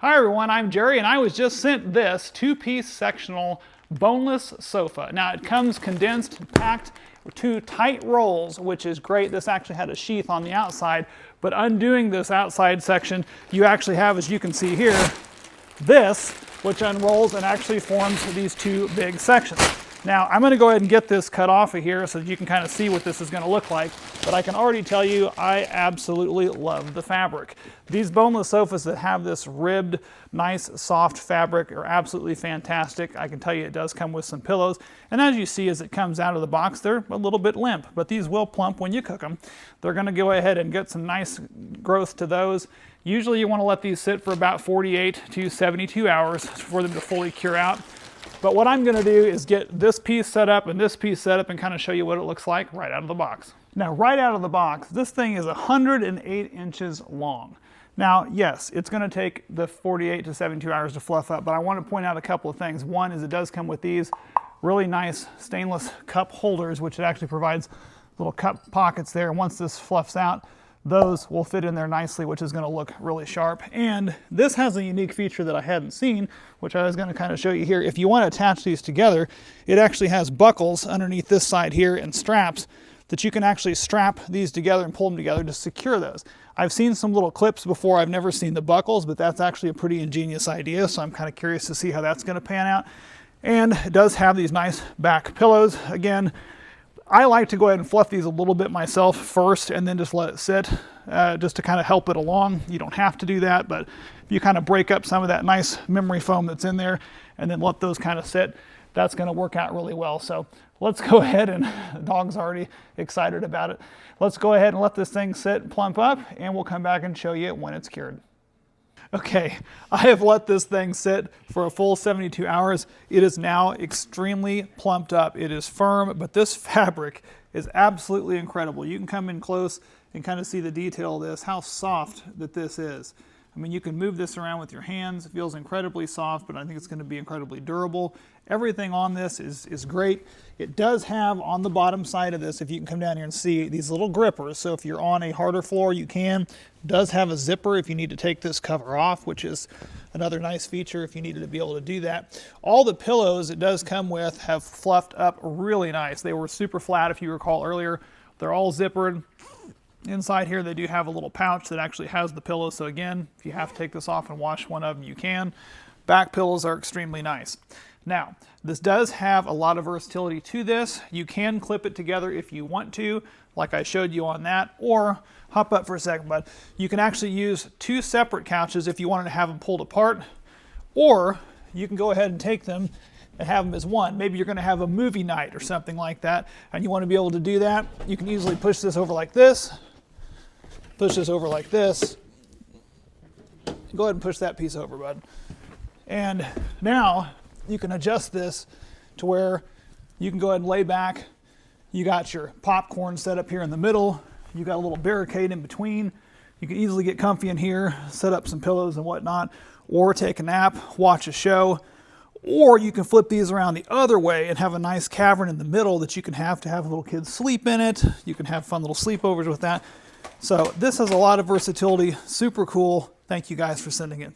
Hi everyone, I'm Jerry and I was just sent this two-piece sectional boneless sofa. Now it comes condensed, packed, with two tight rolls, which is great. This actually had a sheath on the outside, but undoing this outside section, you actually have, as you can see here, this, which unrolls and actually forms these two big sections. Now I'm going to go ahead and get this cut off of here so that you can kind of see what this is going to look like, but I can already tell you I absolutely love the fabric. These boneless sofas that have this ribbed, nice, soft fabric are absolutely fantastic. I can tell you it does come with some pillows, and as you see as it comes out of the box, they're a little bit limp, but these will plump when you cook them. They're going to go ahead and get some nice growth to those. Usually you want to let these sit for about 48 to 72 hours for them to fully cure out. But what I'm going to do is get this piece set up and this piece set up and kind of show you what it looks like right out of the box. Now, right out of the box, this thing is 108 inches long. Now, yes, it's going to take the 48 to 72 hours to fluff up, but I want to point out a couple of things. One is it does come with these really nice stainless cup holders, which it actually provides little cup pockets there. Once this fluffs out, those will fit in there nicely, which is going to look really sharp. And this has a unique feature that I hadn't seen, which I was going to kind of show you here. If you want to attach these together, it actually has buckles underneath this side here and straps that you can actually strap these together and pull them together to secure those. I've seen some little clips before. I've never seen the buckles, but that's actually a pretty ingenious idea, so I'm kind of curious to see how that's going to pan out. And it does have these nice back pillows. Again, I like to go ahead and fluff these a little bit myself first and then just let it sit just to kind of help it along. You don't have to do that, but if you kind of break up some of that nice memory foam that's in there and then let those kind of sit, that's going to work out really well. So let's go ahead, and the dog's already excited about it. Let's go ahead and let this thing sit and plump up, and we'll come back and show you when it's cured. Okay, I have let this thing sit for a full 72 hours. It is now extremely plumped up. It is firm, but this fabric is absolutely incredible. You can come in close and kind of see the detail of this, how soft that this is. I mean, you can move this around with your hands. It feels incredibly soft, but I think it's going to be incredibly durable. Everything on this is great. It does have on the bottom side of this, if you can come down here and see, these little grippers. So if you're on a harder floor, you can. It does have a zipper if you need to take this cover off, which is another nice feature if you needed to be able to do that. All the pillows it does come with have fluffed up really nice. They were super flat, if you recall earlier. They're all zippered. Inside here they do have a little pouch that actually has the pillow, so again, if you have to take this off and wash one of them, you can. Back pillows are extremely nice. Now, this does have a lot of versatility to this. You can clip it together if you want to, like I showed you on that, or hop up for a second, but you can actually use two separate couches if you wanted to have them pulled apart, or you can go ahead and take them and have them as one. Maybe you're going to have a movie night or something like that, and you want to be able to do that. You can easily push this over like this, push this over like this. Go ahead and push that piece over, bud. And now you can adjust this to where you can go ahead and lay back. You got your popcorn set up here in the middle. You got a little barricade in between. You can easily get comfy in here, set up some pillows and whatnot, or take a nap, watch a show. Or you can flip these around the other way and have a nice cavern in the middle that you can have little kids sleep in it. You can have fun little sleepovers with that. So this has a lot of versatility, super cool. Thank you guys for sending it.